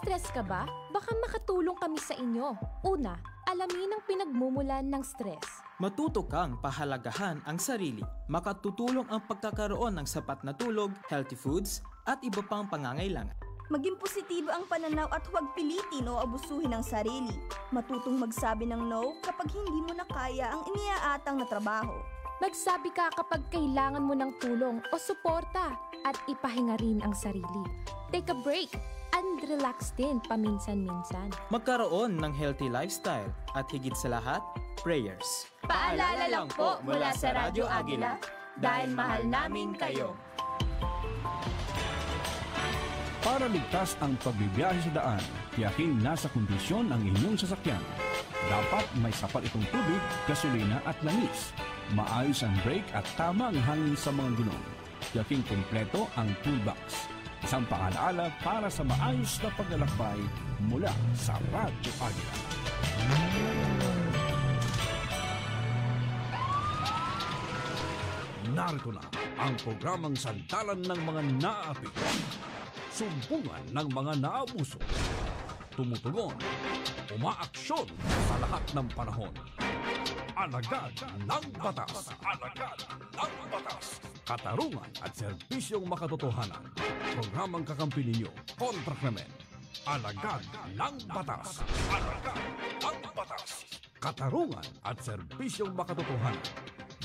Nai-stress ka ba? Baka makatulong kami sa inyo. Una, alamin ang pinagmumulan ng stress. Matuto kang pahalagahan ang sarili. Makatutulong ang pagkakaroon ng sapat na tulog, healthy foods, at iba pang pangangailangan. Maging positibo ang pananaw at huwag pilitin o abusuhin ang sarili. Matutong magsabi ng no kapag hindi mo na kaya ang iniaatang na trabaho. Magsabi ka kapag kailangan mo ng tulong o suporta at ipahinga rin ang sarili. Take a break and relax din paminsan-minsan. Magkaroon ng healthy lifestyle at higit sa lahat, prayers. Paalala lang po mula sa Radyo Agila, dahil mahal namin kayo. Para ligtas ang pagbibiyahe sa daan, tiyaking nasa kondisyon ang inyong sasakyan. Dapat may sapat itong tubig, gasolina at langis. Maayos ang brake at tama ang hangin sa mga gulong. Tiyaking kumpleto ang toolbox. Isang paalaala para sa maayos na paglalakbay mula sa Radyo Agila. Narito na ang programang sandalan ng mga naapi. Sumbungan ng mga naabuso. Tumutugon, umaaksyon sa lahat ng panahon. Alagad ng batas. Alagad ng batas. Katarungan at serbisyong makatotohanan. Programang kakampi ninyo kontra krimen. Alagad ng batas. Alagad ng batas. Katarungan at serbisyong makatotohanan.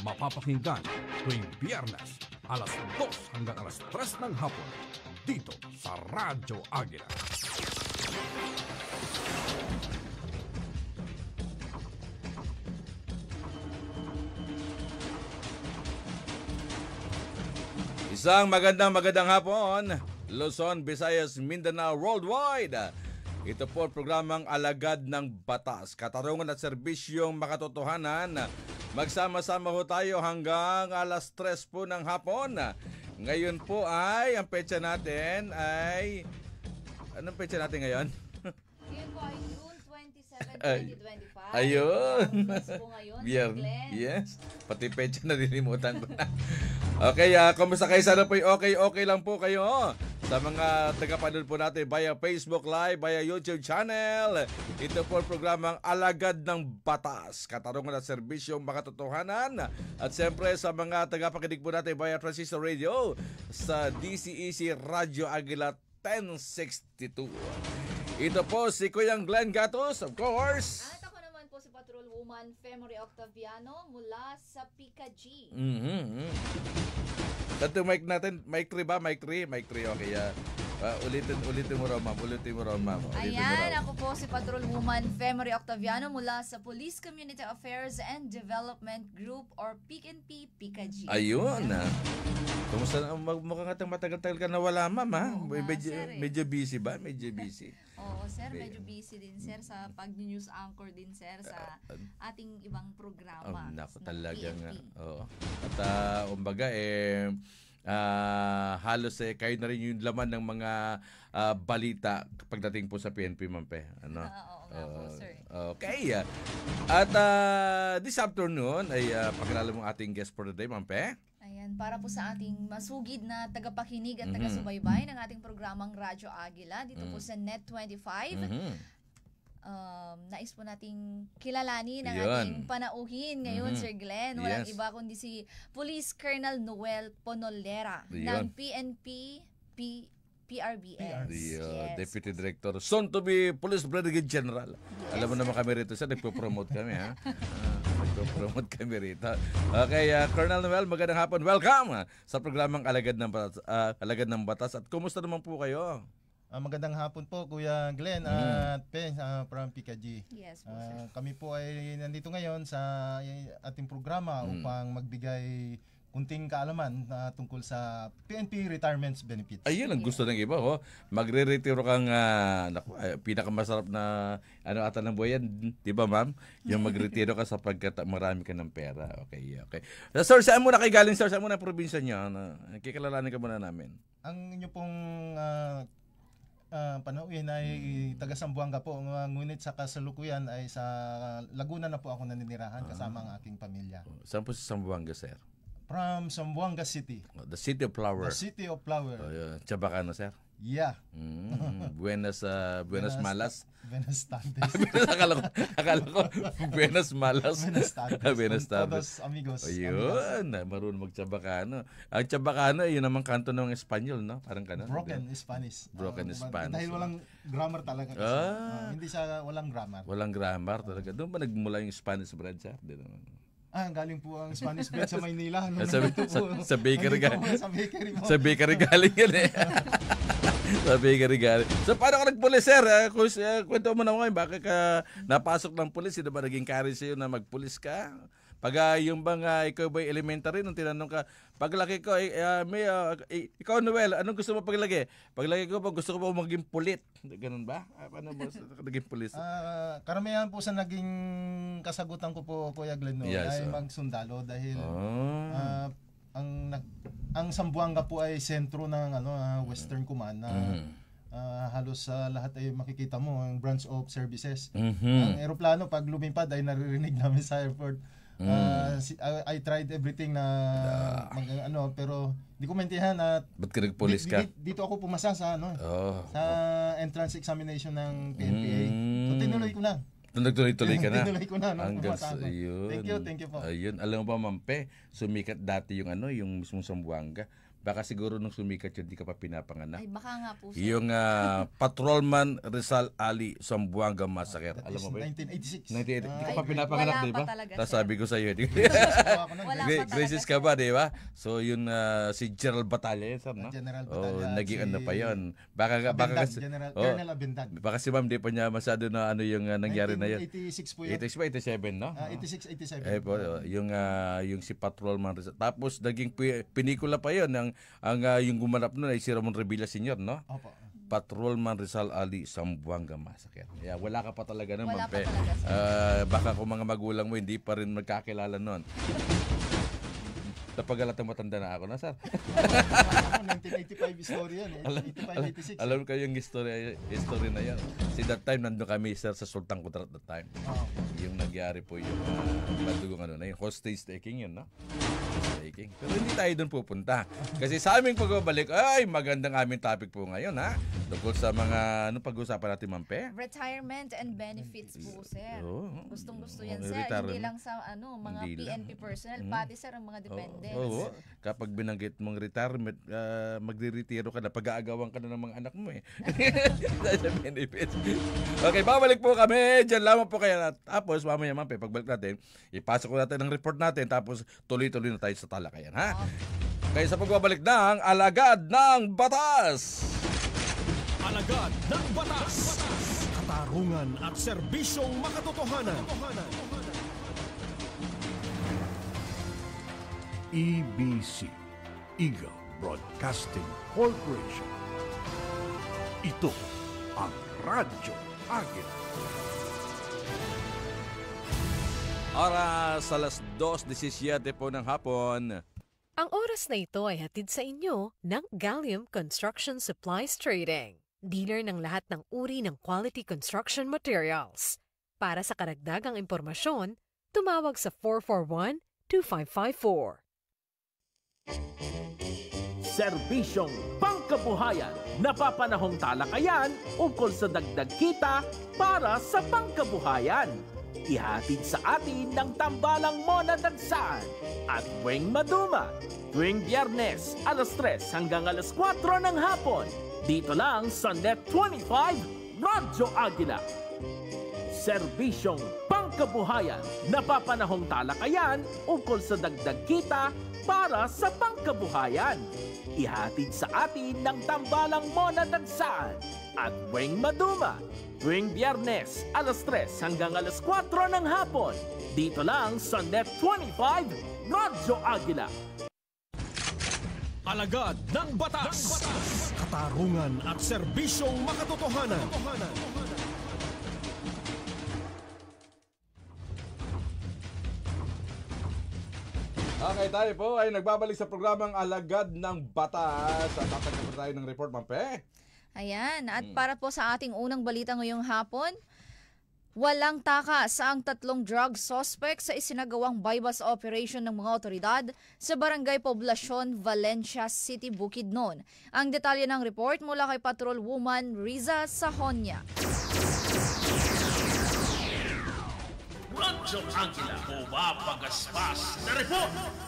Mapapakinggan tuwing Biyernes, alas 2 hanggang alas 3 ng hapon. Dito sa Radyo Agila. Isang magandang hapon, Luzon, Visayas, Mindanao, worldwide. Ito po ang programang Alagad ng Batas, katarungan at serbisyong makatotohanan. Magsama-sama ho tayo hanggang alas 3 po ng hapon. Ngayon po ay, ang petsa natin ay... Anong petsa natin ngayon? Ngayon po ay June 27, 2025. Ayun. Yes po ngayon, Glenn. Yes. Pati petsa nalilimutan ko na. Okay, kumusta kayo? Sana po okay lang po kayo. Sa mga tagapanood po natin via Facebook Live, via YouTube channel. Ito po ang programang Alagad ng Batas, katarungan at serbisyong makatotohanan. At siyempre sa mga tagapakinig po natin via Transistor Radio sa DCEC Radio Agila 1062. Ito po si Kuyang Glenn Gatos, of course. At ako naman po si Patrol Woman Femory Octaviano mula sa Pika G. Dito mic natin, mic 3 ba? Mic 3, okay. Ulitin mo raw, ma'am. Ayan, ako po si Patrol Woman Femory Octaviano mula sa Police Community Affairs and Development Group or PNP Pika G. Ayun. Kumusta na? Mukhang matagal-tagal ka nawala, ma'am, ha? Medyo busy ba? Medyo busy. Oo, sir. Medyo busy din, sir, sa pag-news anchor din, sir, sa ating ibang programa. Naku, talagang. Oo. At, umbaga, halos kayo na rin yung laman ng mga balita pagdating po sa PNP, ma'am, pe. Ano? Oo nga po, sir. Okay. At this afternoon ay pakilala mo ating guest for the day, ma'am, pe. Ayan, para po sa ating masugid na tagapakinig at taga-subaybay ng ating programang Radyo Agila dito po sa Net 25. Nais po nating kilalanin ang ating panauhin ngayon, Sir Glenn. Walang iba kundi si Police Colonel Noel Ponolera ng PNP PRBS. Yes. Deputy Director, soon to be Police Brigadier General. Yes. Alam mo naman kami rito, sir, nagpo-promote kami, ha? Nagpo-promote kami rito. Okay, Colonel Noel, magandang hapon. Welcome sa programang Alagad ng Batas. At kumusta naman po kayo? Magandang hapon po, Kuya Glenn at Pen from Pika G. Yes po, sir. Kami po ay nandito ngayon sa ating programa upang magbigay kunting kaalaman tungkol sa PNP Retirement Benefits. Ayun ang gusto ng iba, magre-retiro kang pinakamasarap na ata ng buhay yan, di ba, ma'am? Yung magretiro ka sapagkat marami ka ng pera. Okay. Sir, saan muna kayo galing, sir? Saan muna probinsya niyo? Kikilalanin ka muna namin. Ang inyo pong panauhin ay taga Zamboanga po, ngunit sa kasalukuyan ay sa Laguna na po ako naninirahan kasama ang aking pamilya. Saan po sa Zamboanga, sir? From Zamboanga City. The City of Flower. The City of Flower. Chabacano, sir? Yeah. Buenas Malas. Buenas tardes. akala ko Buenas Malas. Buenas tardes. Buenas tardes. Todos amigos. Ayun, marunong mag-Chabacano. Ang Chabacano, yun naman kanto ng Espanyol, no? Parang kanon. Broken Spanish. Broken Spanish. Dahil walang grammar talaga. Kasi. Hindi siya walang grammar. Walang grammar talaga. Doon ba nagmula yung Spanish bread, sir? Galing po ang Spanish bread sa Maynila. Sa bakery galing. Sa bakery galing yan eh. Sa bakery galing. So paano ka nagpulis, sir? Kwento mo naman bakit ka napasok ng pulis? Sino ba naging carry sa'yo na magpulis ka? Pag yung bang ikaw ba elementary, nung tinanong ka, paglaki ko, ikaw Noel, anong gusto mo paglaki? Paglaki ko, gusto ko pa maging pulit. Ganun ba? Paano mo naging pulis? Karamihan po sa naging kasagutan ko po, Kuya Glenn, ay magsundalo dahil ang Zamboanga po ay sentro ng Western Command na halos sa lahat ay makikita mo ang branch of services. Ang eroplano pag lumipad ay naririnig namin sa airport. I tried everything na pero di ko maintindihan at ba't ka nagpulis ka? Dito ako pumasa sa sa entrance examination ng PNPA. So tinuloy ko na. Nagtuloy-tuloy ka na. Tinuloy ko na. Hanggang ayun. Thank you po. Ayun, alam mo ba, Mampe, sumikat dati yung yung mismong Zamboanga. Baka siguro nung sumikat yun, di ka pa pinapanganak. Ay, baka nga po. Yung Patrolman Rizal Ali Zamboanga Massacre. Alam mo ba yun? 1986. Di ka pa pinapanganak, di ba? Tapos sabi ko sa iyo. Gracious ka ba, di ba? So, yun si General Batalla yun, sir, no? General Batalla. Naging ano pa yun. Baka Colonel Abindag. Baka si Ma'am, di pa niya masyado na yung nangyari na yun. 86 po yun. 86 ba? 87, no? 86, 87. Yung si Patrolman Rizal. Tapos, naging pinikula pa yun yung gumanap nun ay si Ramon Revilla Sr., no? Opo. Patrolman Rizal Ali Zamboanga Massacre. Yeah, wala ka pa talaga nun, Wala Mampe. pa talaga, Baka kung mga magulang mo hindi pa rin magkakilala nun. Napagalat ang matanda na ako na, sir. 1985 story yan eh. 85, 86. Alam ko yung history na yan. Si that time, nandun kami, sir, sa Sultan Kudarat that time. Yung nagyari po yung badugong yung hostage taking yun, no? Taking. Pero hindi tayo doon pupunta. Kasi sa aming pagbabalik, ay magandang aming topic po ngayon, ha? Tungkol sa mga, pag-usapan natin, Mampe? Retirement and benefits po, sir. Gustong-gusto yan, sir. Retirement. Hindi lang sa mga Hindi PNP personnel, pati sir ang mga dependents. Kapag binanggit mong retirement, magre-retiro ka na, pag-aagawan ka na ng mga anak mo eh. Benefits. Okay, babalik po kami. Diyan lamang po kayo. Tapos, mamaya, Mampe, pagbalik natin, ipasok ko natin ang report natin, tapos tuloy-tuloy na tayo sa talakayan, ha? Kaya sa pagbabalik ng Alagad ng Batas. Alagad ng Batas. Katarungan at serbisyong makatotohanan. EBC, Eagle Broadcasting Corporation. Ito ang Radyo Agila. Oras alas 2:17 po ng hapon. Ang oras na ito ay hatid sa inyo ng Gallium Construction Supplies Trading. Dealer ng lahat ng uri ng quality construction materials. Para sa karagdagang impormasyon, tumawag sa 441-2554. Serbisyong pangkabuhayan, napapanahong talakayan ukol sa dagdag kita para sa pangkabuhayan. Ihatid sa atin ng Tambalang Mona Dagsaan at Weng Maduma tuwing Biyernes alas 3 hanggang alas 4 ng hapon. Dito lang sa Net 25 Radyo Agila. Serbisyong pangkabuhayan, napapanahong talakayan ukol sa dagdag kita para sa pangkabuhayan. Ihatid sa atin ng Tambalang Mona Dagsaan at Weng Maduma tuwing Biyernes alas 3 hanggang alas 4 ng hapon. Dito lang sa Net 25 Radyo Agila. Alagad ng Batas. Katarungan at serbisyong makatotohanan. Okay, tayo po ay nagbabalik sa programang Alagad ng Batas. At tatagyan tayo ng report, Mampe. Ayan, at para po sa ating unang balita ngayong hapon, Walang takas ang 3 drug suspect sa isinagawang bypass operation ng mga otoridad sa Barangay Poblacion, Valencia City, Bukidnon. Ang detalye ng report mula kay Patrolwoman Riza Sahonia. Radyo Angela, pumapagaspas na report!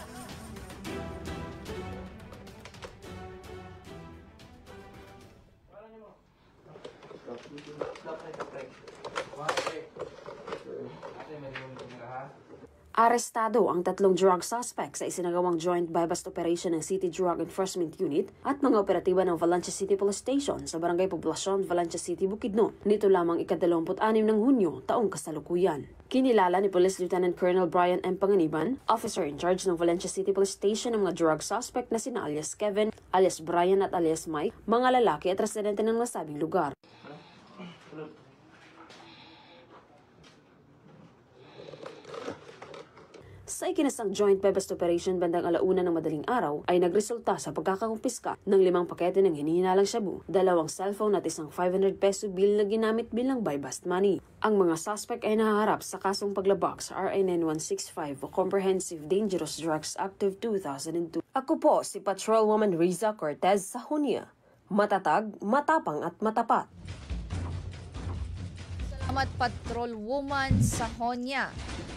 Arestado ang 3 drug suspects sa isinagawang joint buy-bust operation ng City Drug Enforcement Unit at mga operatiba ng Valencia City Police Station sa Barangay Poblacion, Valencia City, Bukidnon. Nito lamang ika-26 ng Hunyo, taong kasalukuyan. Kinilala ni Police Lieutenant Colonel Brian M. Panganiban, officer in charge ng Valencia City Police Station, ng mga drug suspect na sina alias Kevin, alias Brian at alias Mike, mga lalaki at residente ng nasabing lugar. Sa ikinasang joint buy-bust operation bandang 1:00 ng madaling araw ay nagresulta sa pagkakakumpiska ng 5 pakete ng hinihinalang shabu, 2 cellphone at isang 500 peso bill na ginamit bilang buy-bust money. Ang mga suspect ay nahaharap sa kasong paglabag sa RA 9165 o Comprehensive Dangerous Drugs Act of 2002. Ako po si Patrolwoman Riza Cortez Sahonia. Matatag, matapang at matapat. Salamat Patrolwoman Sahonia.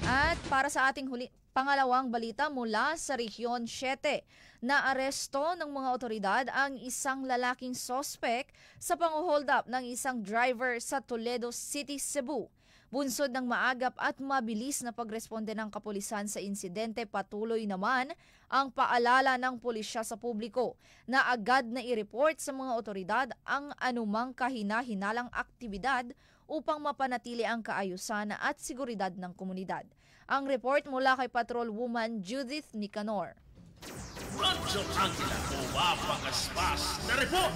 At para sa ating pangalawang balita mula sa Rehiyon 7, na aresto ng mga otoridad ang isang lalaking suspect sa pang-hold up ng isang driver sa Toledo City, Cebu. Bunsod ng maagap at mabilis na pagresponde ng kapulisan sa insidente, patuloy naman ang paalala ng pulisya sa publiko na agad na i-report sa mga otoridad ang anumang kahina-hinalang aktibidad upang mapanatili ang kaayusan at seguridad ng komunidad. Ang report mula kay Patrolwoman Judith Nicanor. Radyo Angela, pumapagaspas na report!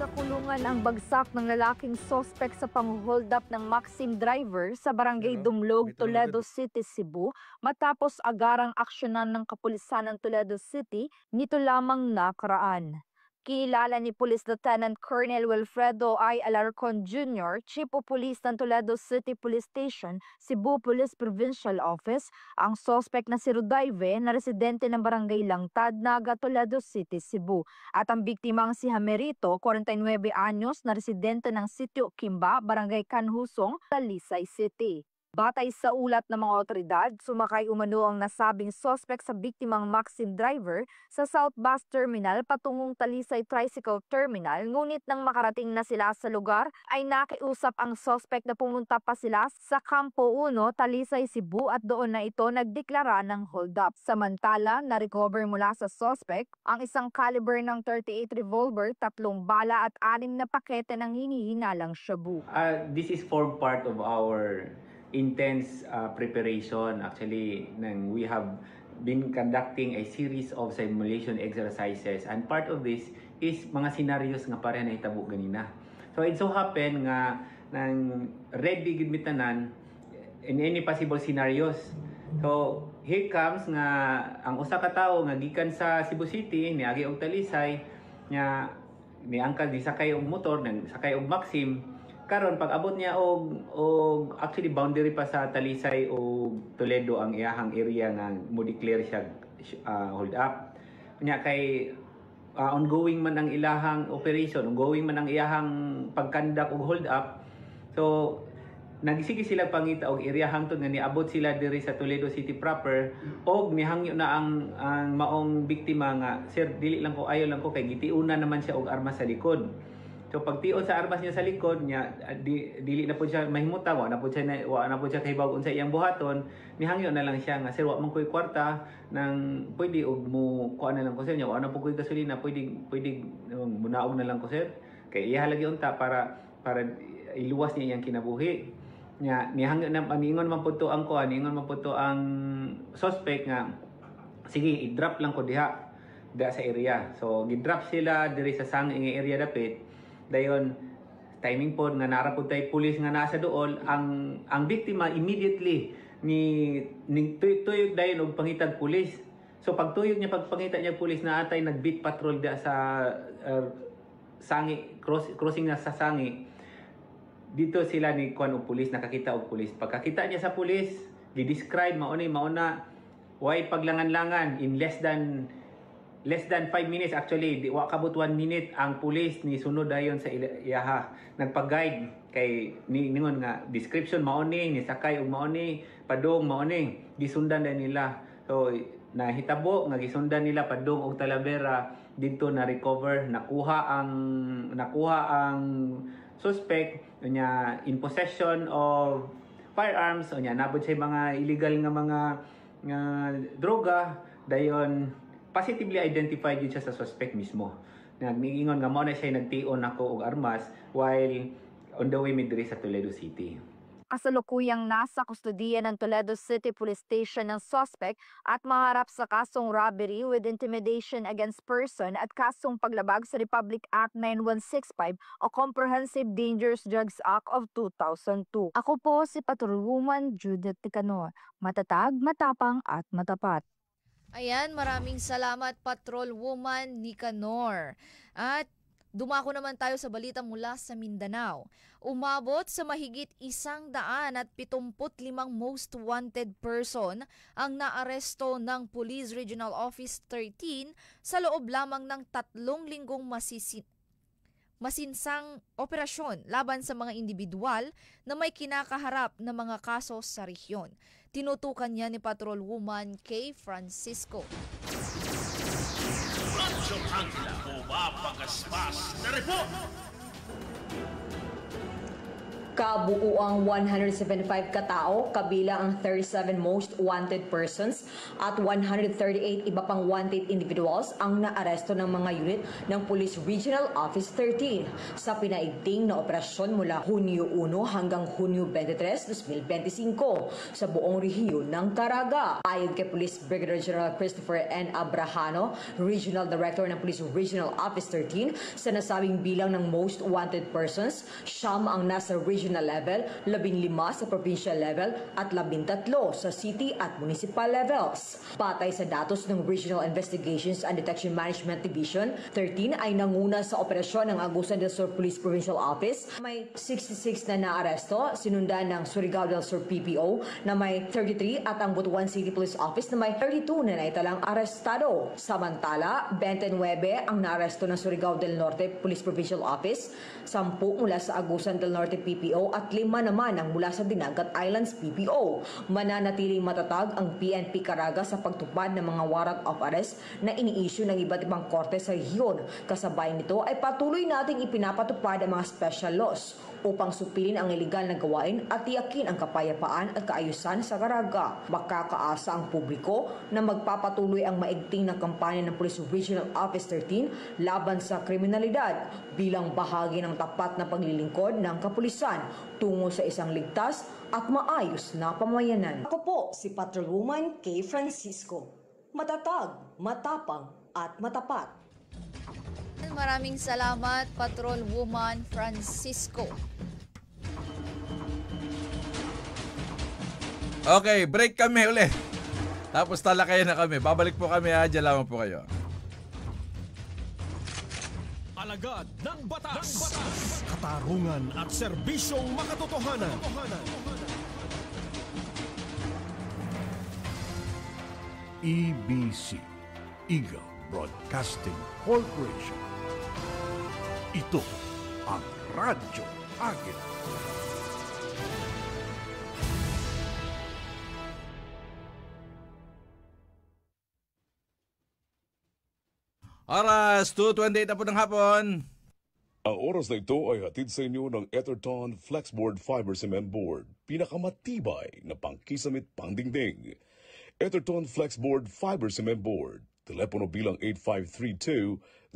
Sa kulungan ang bagsak ng lalaking suspect sa pang-hold up ng Maxim driver sa Barangay Dumlog, Toledo City, Cebu matapos agarang aksyonan ng kapulisan ng Toledo City nito lamang nakaraan. Kilala ni Police Lieutenant Colonel Wilfredo I. Alarcon Jr., Chief of Police ng Toledo City Police Station, Cebu Police Provincial Office, ang suspect na si Rodaive na residente ng Barangay Langtad, Naga, Toledo City, Cebu. At ang biktimang si Jamerito, 49 anyos, na residente ng Sitio Kimba, Barangay Canhusong, Talisay City. Batay sa ulat ng mga otoridad, sumakay umano ang nasabing suspect sa biktimang Maxim driver sa South Bus Terminal patungong Talisay Tricycle Terminal, ngunit nang makarating na sila sa lugar ay nakiusap ang suspect na pumunta pa sila sa Campo 1, Talisay, Cebu at doon na ito nagdeklara ng hold up. Samantala, na-recover mula sa suspect ang isang caliber ng .38 revolver, 3 bala at 6 na pakete ng hinihinalang shabu. This is form part of our intense preparation. Actually, we have been conducting a series of simulation exercises, and part of this is mga scenarios nga pareha na hitabo ganina. So it so happen nga nang ready gid mitanan in any possible scenarios. So here comes nga ang usa ka tawo nga gikan sa Cebu City niagi og Talisay nya niangkal di sakay og motor nang sakay og Maxim. Karon pag abot niya og actually boundary pa sa Talisay o Toledo ang iyahang area nga mo declare siya hold up. Nya kay ongoing man ang ilahang operation, ongoing man ang iyahang pagkandak og hold up. So nagsige sila pangita og area hangtod nga niabot sila diri sa Toledo City proper og mihangyo na ang maong biktima nga sir dili lang ko ayo lang ko kay gitiuna naman siya og armas sa likod. So pagtiod sa armas niya sa likod niya, dili na po siya mahimuta, wa na po siya kahibaw sa iyang buhaton, nihangyo na lang siya nga sir wa man koy kwarta nang pwede og mo kuan na lang ko sir nya, wa na po koy gasolina, pwede munaog na lang ko sir. Kay iya halagi unta para iluwas niya iyang kinabuhi. Nya nihangyo na ningon man pud to ang kuan, ningon man pud to ang suspect nga sige i-drop lang ko diha sa area. So gi-drop sila diri sa sanging area dapit. Dayon timing pod nga nara pud tay pulis nga nasa dool ang biktima immediately ni tuyog dayon og pangitag pulis. So pagtuyog niya pagpangita niya pulis na atay nag-beat patrol da sa sangi crossing na sa sangi. dito sila ni kuan og pulis, nakakita og pulis. Pagkakita niya sa pulis, gi-describe mauna way paglangan-langan in less than 5 minutes actually, di wa kabot 1 minute ang pulis ni sunod dayon sa iyaha. Nagpag-guide kay ningon nga description mauni ni sakay og mauni, padong mauni, gisundan na nila. So nahitabo nga gisundan nila padong og Talavera, dito na recover, nakuha ang suspect nya in possession of firearms, nya nabot siya mga illegal nga droga, dayon positively identified yun siya sa suspect mismo. Nagningon nga mo na siya nagtion ako og armas while on the way midri sa Toledo City. Kasalukuyang nasa kustodiya ng Toledo City Police Station ng suspect at maharap sa kasong robbery with intimidation against person at kasong paglabag sa Republic Act 9165 o Comprehensive Dangerous Drugs Act of 2002. Ako po si Patrolwoman Judith Ticanor, matatag, matapang at matapat. Ayan, maraming salamat Patrolwoman Nicanor. At dumako naman tayo sa balita mula sa Mindanao. Umabot sa mahigit 175 most wanted person ang naaresto ng Police Regional Office 13 sa loob lamang ng 3 linggong masinsang operasyon laban sa mga individual na may kinakaharap na mga kaso sa rehiyon. Tinutukan niya ni Patrolwoman Kay Francisco. Radyong Angela, umapagaspas na report! Kabuuang 175 katao, kabilang ang 37 most wanted persons at 138 iba pang wanted individuals ang naaresto ng mga unit ng Police Regional Office 13 sa pinaigting na operasyon mula Hunyo 1 hanggang Hunyo 23, 2025 sa buong rehiyon ng Caraga. Ayon kay Police Brigadier General Christopher N. Abrahano, Regional Director ng Police Regional Office 13, sa nasabing bilang ng most wanted persons, 9 ang nasa regional level, 15 sa provincial level at 13 sa city at municipal levels. Batay sa datos ng Regional Investigations and Detection Management Division, 13 ay nanguna sa operasyon ng Agusan del Sur Police Provincial Office. May 66 na naaresto, sinundan ng Surigao del Sur PPO na may 33 at ang Butuan City Police Office na may 32 na naitalang arestado. Samantala, 29 ang naaresto ng Surigao del Norte Police Provincial Office, 10 mula sa Agusan del Norte PPO at 5 naman ang mula sa Dinagat Islands PPO. Mananatiling matatag ang PNP Caraga sa pagtupad ng mga warrant of arrest na ini-issue ng iba't ibang korte sa rehiyon. Kasabay nito ay patuloy nating ipinapatupad ang mga special laws upang supilin ang iligal na gawain at tiyakin ang kapayapaan at kaayusan sa Caraga. Makakaasa ang publiko na magpapatuloy ang maigting na kampanya ng Police Regional Office 13 laban sa kriminalidad bilang bahagi ng tapat na paglilingkod ng kapulisan tungo sa isang ligtas at maayos na pamayanan. Ako po si Patrolwoman Kay Francisco. Matatag, matapang at matapat. Maraming salamat, Patrolwoman Francisco. Okay, break kami ulit. Tapos talakayan na kami. Babalik po kami ha. Diyan lamang po kayo. Alagad ng batas. Katarungan at serbisyong makatotohanan. EBC, Eagle Broadcasting Corporation. Ito ang Radyo Agila. Oras, 2:28 na po ng hapon. Ang oras na ito ay hatid sa inyo ng Etherton Flexboard Fiber Cement Board. Pinakamatibay na pangkisamit pangdingding. Etherton Flexboard Fiber Cement Board. Telepono bilang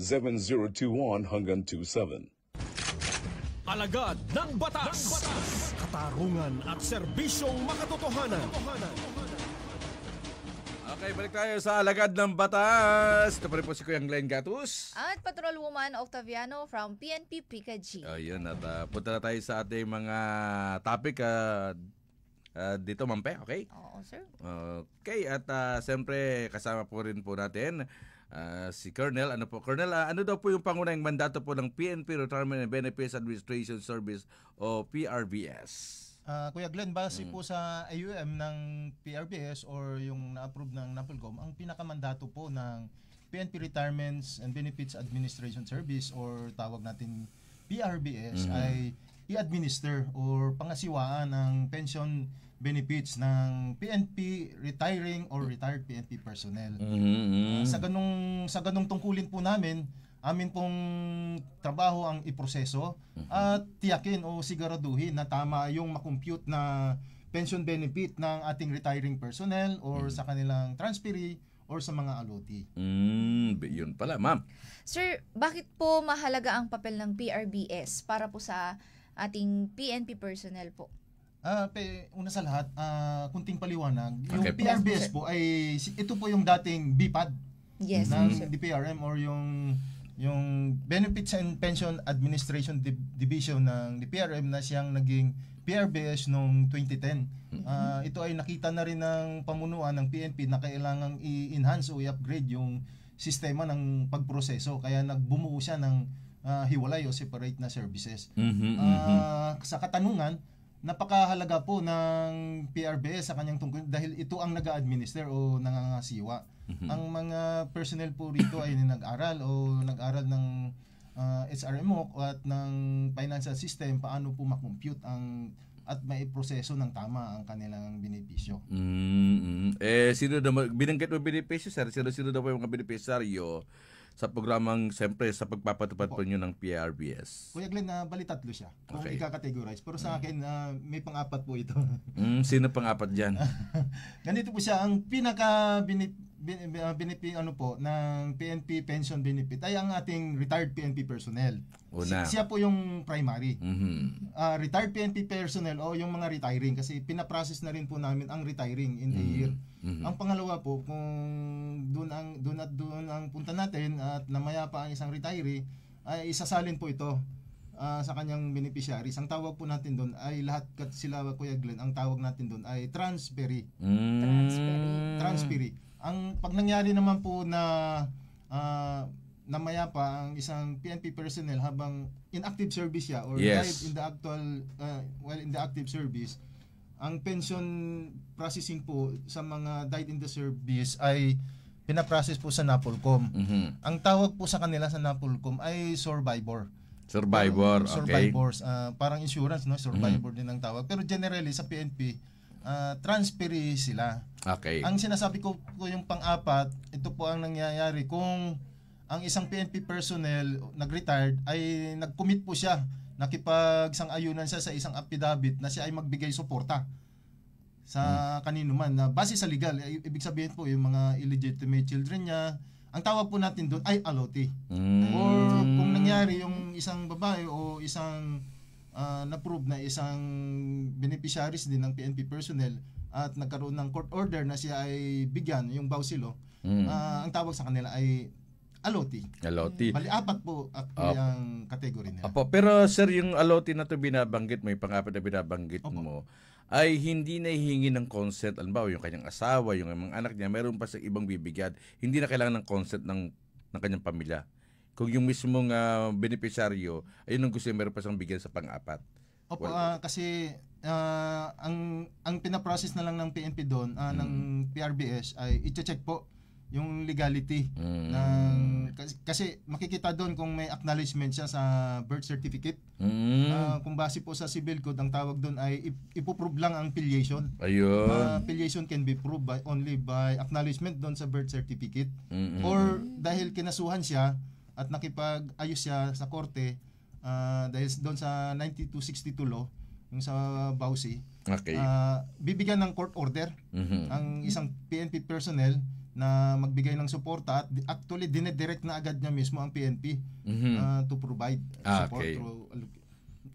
8532-7021 hanggang 27. Alagad ng batas. Katarungan at serbisyong makatotohanan. Okay, balik tayo sa Alagad ng Batas. Ito pa rin po si Kuyang Glenn Gatus. At Patrolwoman Octaviano from PNP PKG. Ayun, at punta na tayo sa ating mga topic dito, Mampe, okay? Oo, sir. Okay, at siyempre kasama po rin po natin si Colonel. Ano po, Colonel, ano daw po yung pangunahing mandato po ng PNP Retirement and Benefits Administration Service o PRBS? Kuya Glenn, base po sa AUM ng PRBS or yung na-approve ng NAPOLCOM, ang pinakamandato po ng PNP Retirements and Benefits Administration Service or tawag natin PRBS ay i-administer or pangasiwaan ng pension benefits ng PNP retiring or retired PNP personnel. Sa ganung tungkulin po namin, amin pong trabaho ang iproseso at tiyakin o siguraduhin na tama yung makompute na pension benefit ng ating retiring personnel or sa kanilang transferee or sa mga aloti. Yun pala, ma'am. Sir, bakit po mahalaga ang papel ng PRBS para po sa ating PNP personnel po? Una sa lahat, kunting paliwanag. Yung Okay. PRBS po ay ito po yung dating BPAD ng sir. DPRM or yung Benefits and Pension Administration Division ng DPRM na siyang naging PRBS noong 2010. Ito ay nakita na rin ng pamunuan ng PNP na kailangang i-enhance o i-upgrade yung sistema ng pagproseso. Kaya nagbumuo siya ng hiwalay o separate na services. Sa katanungan, napakahalaga po ng PRBS sa kanyang tungkol dahil ito ang nag-administer o nangangasiwa. Ang mga personnel po rito ay nag-aral ng SRMO at ng financial system paano po makompute at maiproseso ng tama ang kanilang benepisyo. Sino daw binanggit mo benepisyo, sir? Sino daw po yung mga benepisaryo sa programang, siyempre, sa pagpapatupad po nyo ng PRBS? Kuya Glenn, bali tatlo siya kung Okay. ika-categorize. Pero sa akin, may pang-apat po ito. Sino pang-apat dyan? Ganito po siya, ang pinaka ano po ng PNP pension benefit ay ang ating retired PNP personnel. Una. Siya po yung primary. Retired PNP personnel o yung mga retiring kasi pinaprocess na rin po namin ang retiring in a year. Ang pangalawa po, kung doon ang punta natin at namaya pa ang isang retiree, ay isasalin po ito sa kanyang beneficiaries. Ang tawag po natin doon ay lahat sila, Kuya Glenn, ang tawag natin doon ay transferee. Transferee. Ang pag nangyari naman po na namaya pa ang isang PNP personnel habang in active service siya or died in the actual while in the active service, ang pension processing po sa mga died in the service ay pinaprocess po sa NAPOLCOM. Ang tawag po sa kanila sa NAPOLCOM ay survivor. Survivors, parang insurance, no? Survivor din ang tawag. Pero generally sa PNP, transferee sila. Okay. Ang sinasabi ko yung pang-apat, ito po ang nangyayari kung ang isang PNP personnel nag-retired ay nag-commit po siya, nakipagsang-ayunan siya sa isang affidavit na siya ay magbigay suporta sa kanino man na base sa legal. Ibig sabihin po yung mga illegitimate children niya, ang tawag po natin doon ay aloti. Or kung nangyari yung isang babae o isang na-prove na isang beneficiaries din ng PNP personnel at nagkaroon ng court order na siya ay bigyan yung bausilo, ang tawag sa kanila ay aloti. Bali, apat po actually ang category nila. Pero sir, yung aloti na to binabanggit mo, yung pang-apat na binabanggit mo, ay hindi na hihingi ng consent. Alam yung kanyang asawa, yung mga anak niya, meron pa sa ibang bibigyan. Hindi na kailangan ng consent ng kanyang pamilya. Kung yung mismong beneficiaryo, ayun ang gusto niya, meron pa siyang bigyan sa pang-apat. Kasi ang pinaprocess na lang ng PNP doon, ng PRBS, ay i-check po yung legality kasi makikita doon kung may acknowledgement siya sa birth certificate. Kung base po sa civil code, ang tawag doon ay ipoprove lang ang filiation. Filiation can be proved only by acknowledgement doon sa birth certificate. Or dahil kinasuhan siya at nakipag-ayos siya sa korte dahil doon sa 9262 law, yung sa BAUSI, bibigyan ng court order ang isang PNP personnel na magbigay ng suporta at actually dinedirect na agad niya mismo ang PNP to provide support.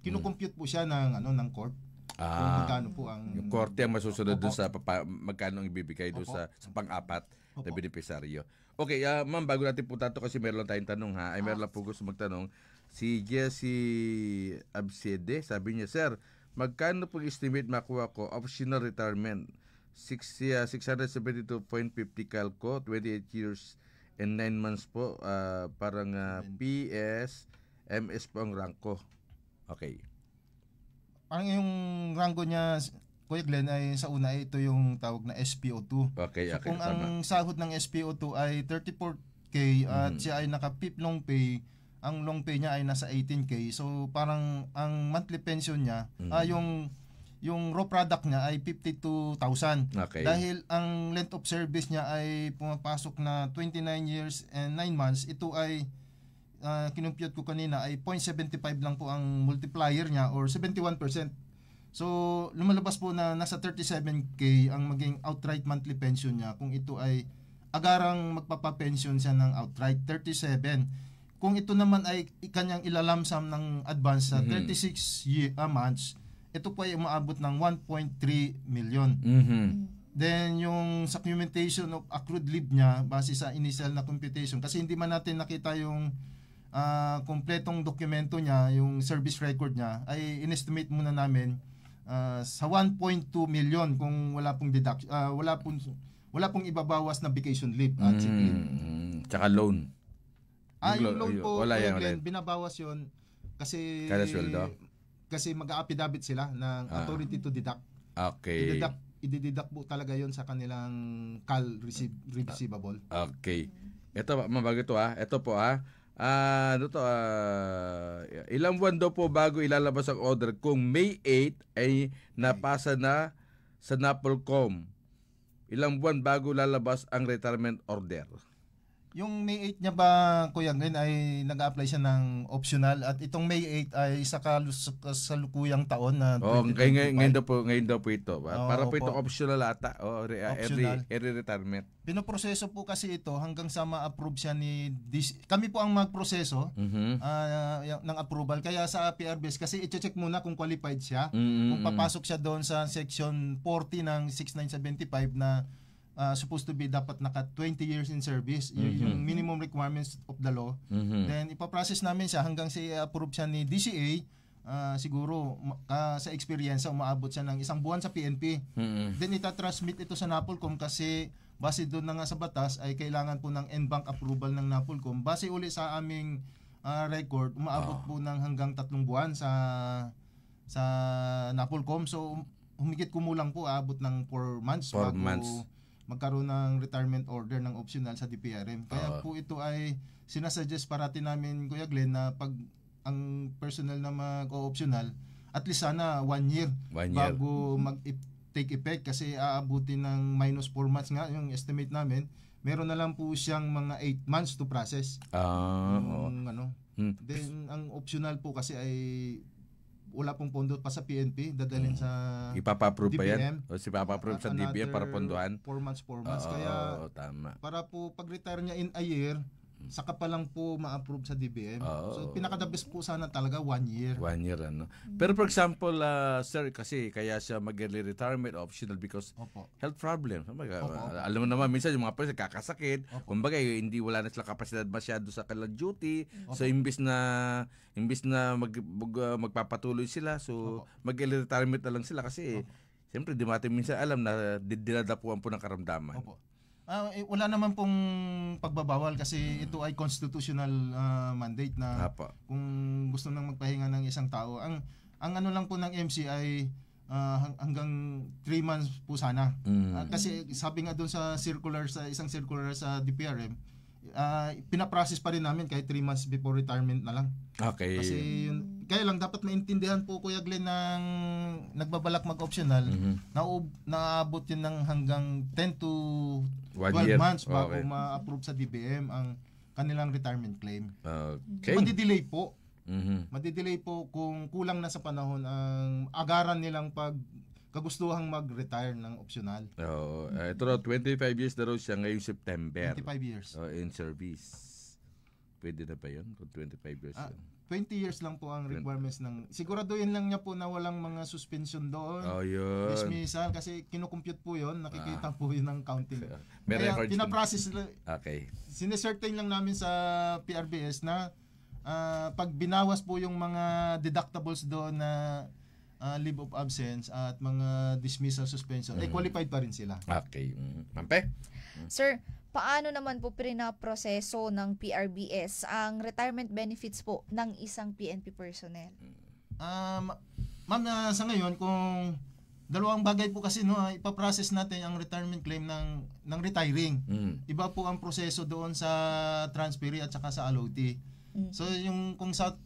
Kinukompute po siya ng court kung magkano po ang yung korte ang masusunod doon sa magkano ang ibibigay doon sa pang-apat na beneficiaryo. Okay, ma'am, bago natin po tato kasi meron lang tayong tanong ha. Ay meron lang po gusto magtanong. Si Jessie Absede, sabi niya, sir, magkano po estimate makuha ko optional retirement? 672.50 calco, 28 years and 9 months po, parang PS, MS po ang ranko. Okay. Parang yung rango niya, Kuya Glenn, ay sa una ito yung tawag na SPO2. Okay, So okay. kung ang sahod ng SPO2 ay 34K at siya ay naka-PIP long pay, ang long pay niya ay nasa 18K. So parang ang monthly pension niya, yung raw product niya ay 52,000. Okay. Dahil ang length of service niya ay pumapasok na 29 years and 9 months, ito ay kinumpute ko kanina ay 0.75 lang po ang multiplier niya or 71%. So lumalabas po na nasa 37K ang maging outright monthly pension niya kung ito ay agarang magpapapension siya ng outright 37. Kung ito naman ay kanyang ilalamsam ng advance sa 36 months, ito po ay umaabot ng 1.3 million. Then yung sa computation of accrued leave niya base sa initial na computation, kasi hindi man natin nakita yung kompletong dokumento niya, yung service record niya, ay inestimate muna namin sa 1.2 million kung wala pong deduction, wala pong ibabawas na vacation leave at sick leave. Tsaka loan. Yung loan po, wala yan, binabawas yon kasi kada sweldo. Kasi mag-a-affidavit sila ng authority to deduct. Okay. I-deduct po talaga yon sa kanilang CAL receivable. Okay. Ito, mabago ito Ito po ilang buwan daw po bago ilalabas ang order kung May 8 ay napasa na sa NAPOLCOM? Ilang buwan bago lalabas ang retirement order? Yung May 8 niya ba, Kuya Glenn, ay nag-apply siya ng optional at itong May 8 ay sa kasalukuyang taon na 2025. Ngayon daw po ito. Para po ito optional ata. Optional. Early retirement. Pinoproseso po kasi ito hanggang sa ma-approve siya ni kami po ang magproseso ng approval. Kaya sa PRBS, kasi i-check muna kung qualified siya. Kung papasok siya doon sa section 40 ng 6975 na supposed to be dapat naka 20 years in service, yung minimum requirements of the law. Then ipaprocess namin siya hanggang sa i-approve siya ni DCA. Siguro sa experience umaabot siya ng 1 buwan sa PNP. Then itatransmit ito sa NAPOLCOM kasi base doon na nga sa batas ay kailangan po ng en-bank approval ng NAPOLCOM. Base uli sa aming record, umaabot po ng hanggang 3 buwan sa NAPOLCOM. So humigit kumulang po aabot ng 4 months bago magkaroon ng retirement order ng optional sa DPRM. Kaya po ito ay sinasuggest parati namin, Kuya Glenn, na pag ang personnel na mag-o-optional, at least sana 1 year bago mag-take effect, kasi aabutin ng minus 4 months nga yung estimate namin. Meron na lang po siyang mga 8 months to process. Then ang optional po kasi ay wala pong pondo pa sa PNP, dadalhin sa ipapa-approve pa yan? DBM. O si papa-approve sa DBM para pondohan? 4 months. Kaya tama. Para po pag-retire niya in a year, saka pa lang po ma-approve sa DBM. So pinaka-the best po sana talaga 1 year. 1 year, ano? Pero for example, sir, kasi kaya siya mag-early retirement optional because health problem. Alam mo naman, minsan yung mga person kakasakit, kumbaga hindi wala na sila kapasidad masyado sa kanilang duty. So imbis na magpapatuloy sila, so mag-early retirement na lang sila kasi siyempre di natin minsan alam na dinadapuan po ng karamdaman. Wala naman pong pagbabawal kasi ito ay constitutional mandate na kung gusto nang magpahinga ng isang tao. Ang ano lang po ng MC ay hanggang 3 months po sana. Kasi sabi nga doon sa isang circular sa DPRM, pinaprocess pa rin namin kahit 3 months before retirement na lang. Okay. Kasi kaya lang dapat maintindihan po, Kuya Glenn, ng nagbabalak mag-optional, naabot yun ng hanggang 10 to 12 months bago ma-approve sa DBM ang kanilang retirement claim. Madidelay po. Madidelay po kung kulang na sa panahon ang agaran nilang kagustuhang mag-retire ng optional. Ito raw, 25 years na raw siya ngayong September. 25 years. In service. Pwede na ba yun? Kung 25 years 20 years lang po ang requirements ng... Siguraduhin lang niya po na walang mga suspension doon. Yun. Dismissal. Kasi kinukompute po yun. Nakikita po yun ng counting. May Kaya records pinaprocess. Okay. Sinecertain lang namin sa PRBS na pag binawas po yung mga deductibles doon na leave of absence at mga dismissal suspension, qualified pa rin sila. Okay. Mampe? Sir, paano naman po pinaproseso ng PRBS ang retirement benefits po ng isang PNP personnel? Ma'am, sa ngayon, kung dalawang bagay po kasi ipaprocess natin ang retirement claim ng retiring. Iba po ang proseso doon sa transferee at saka sa allotee. So kung sa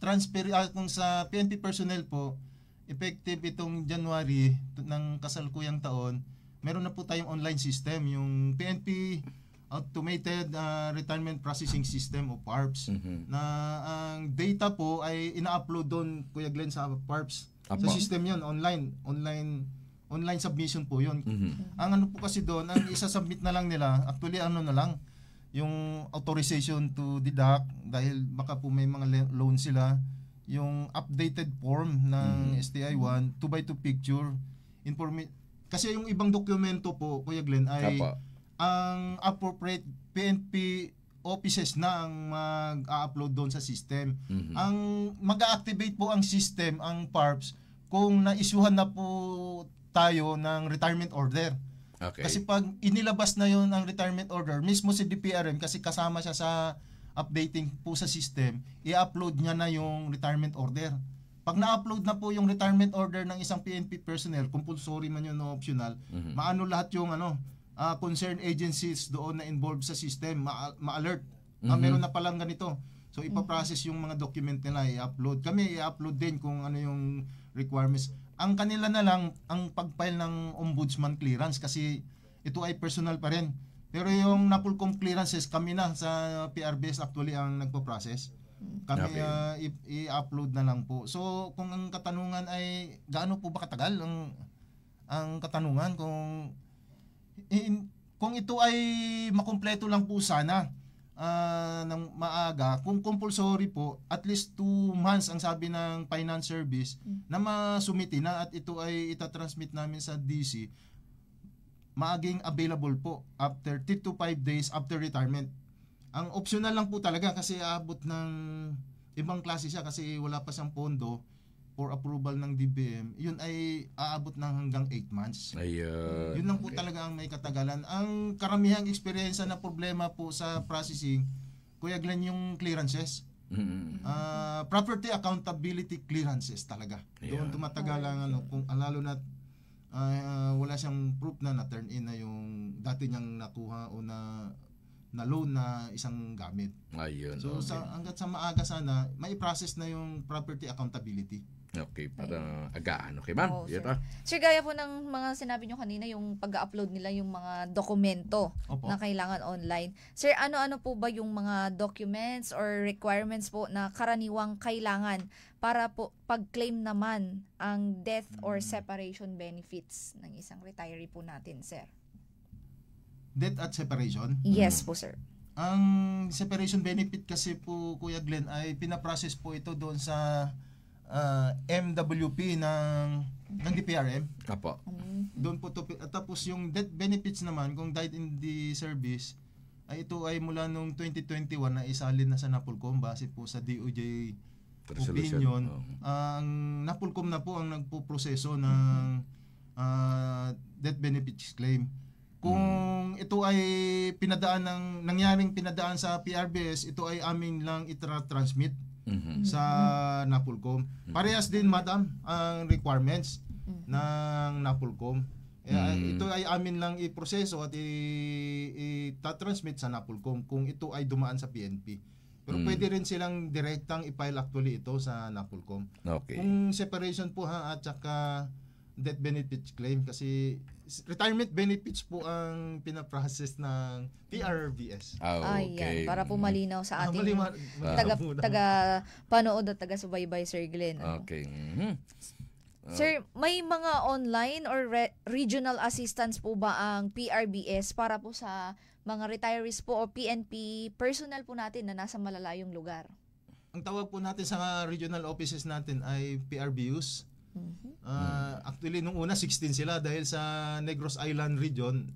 kung sa PNP personnel po, effective itong January ng kasalukuyang taon, meron na po tayong online system, yung PNP Automated Retirement Processing System o PARPS, na ang data po ay ina-upload doon, Kuya Glenn, sa PARPS. Sa system yun, online submission po yun. Ang ano po kasi doon, ang isa-submit na lang nila, actually yung authorization to deduct, dahil baka po may mga loan sila, yung updated form ng STI1, 2x2 picture, kasi yung ibang dokumento po, Kuya Glenn, ay ang appropriate PNP offices na ang mag-a-upload doon sa system. Ang mag-a-activate po ang system, ang PARPS, kung na-issuehan na po tayo ng retirement order. Kasi pag inilabas na yon ang retirement order, mismo si DPRM, kasi kasama siya sa updating po sa system, i-upload niya na yung retirement order. Pag na-upload na po yung retirement order ng isang PNP personnel, compulsory man yun o optional, maano lahat yung concerned agencies doon na involved sa system, ma-alert. Meron na palang ganito. So ipaprocess yung mga document nila, i-upload. Kami i-upload din kung ano yung requirements. Ang kanila na lang ang pag-file ng ombudsman clearance, kasi ito ay personal pa rin. Pero yung NAPOLCOM clearances, kami na sa PRBS actually ang nagpo-process. Kami i-upload na lang po. So kung ang katanungan ay gaano po ba katagal, ang katanungan kung ito ay makumpleto lang po sana ng maaga, kung compulsory po, at least 2 months ang sabi ng finance service na masumiti na, at ito ay itatransmit namin sa DC, maaging available po after 3 to 5 days after retirement. Ang optional lang po talaga, kasi aabot ng ibang klase siya, kasi wala pa siyang pondo for approval ng DBM, yun ay aabot ng hanggang 8 months. Yun lang po talaga ang may katagalan. Ang karamihang eksperyensya na problema po sa processing, Kuya Glenn, yung clearances. Property accountability clearances talaga. Doon tumatagal ang kung lalo na wala siyang proof na na-turn in na yung dati niyang nakuha o na loan na isang gamit. So hanggat sa maaga sana, may process na yung property accountability. Okay, para agaan. Okay, ma'am? Sir, gaya po ng mga sinabi nyo kanina, yung pag-upload nila yung mga dokumento na kailangan online. Sir, ano-ano po ba yung mga documents or requirements po na karaniwang kailangan para po pag-claim naman ang death or separation benefits ng isang retiree po natin, sir? Death at separation? Yes po, sir. Ang separation benefit kasi po, Kuya Glenn, ay pinaprocess po ito doon sa MWP ng DPRM. Doon po to. Tapos yung death benefits naman, kung died in the service, ay ito ay mula noong 2021 na isalin na sa NAPOLCOM base po sa DOJ opinion. Ang NAPOLCOM na po ang nagpo-proseso ng death benefits claim. Kung ito ay nangyaring pinadaan sa PRBS, ito ay amin lang itra-transmit sa NAPOLCOM. Parehas din, madam, ang requirements ng NAPOLCOM. Ito ay amin lang i-proseso at i-transmit sa NAPOLCOM kung ito ay dumaan sa PNP. Pero pwede rin silang direktang i-file actually ito sa NAPOLCOM. Kung separation po at saka death benefits claim, kasi retirement benefits po ang pinaprocess ng PRBS. Ayan, para po malinaw sa ating taga-panood at taga-subaybay, Sir Glenn. Sir, may mga online or regional assistance po ba ang PRBS para po sa mga retirees po o PNP personnel po natin na nasa malalayong lugar? Ang tawag po natin sa regional offices natin ay PRBUs. Actually, nung una 16 sila dahil sa Negros Island region,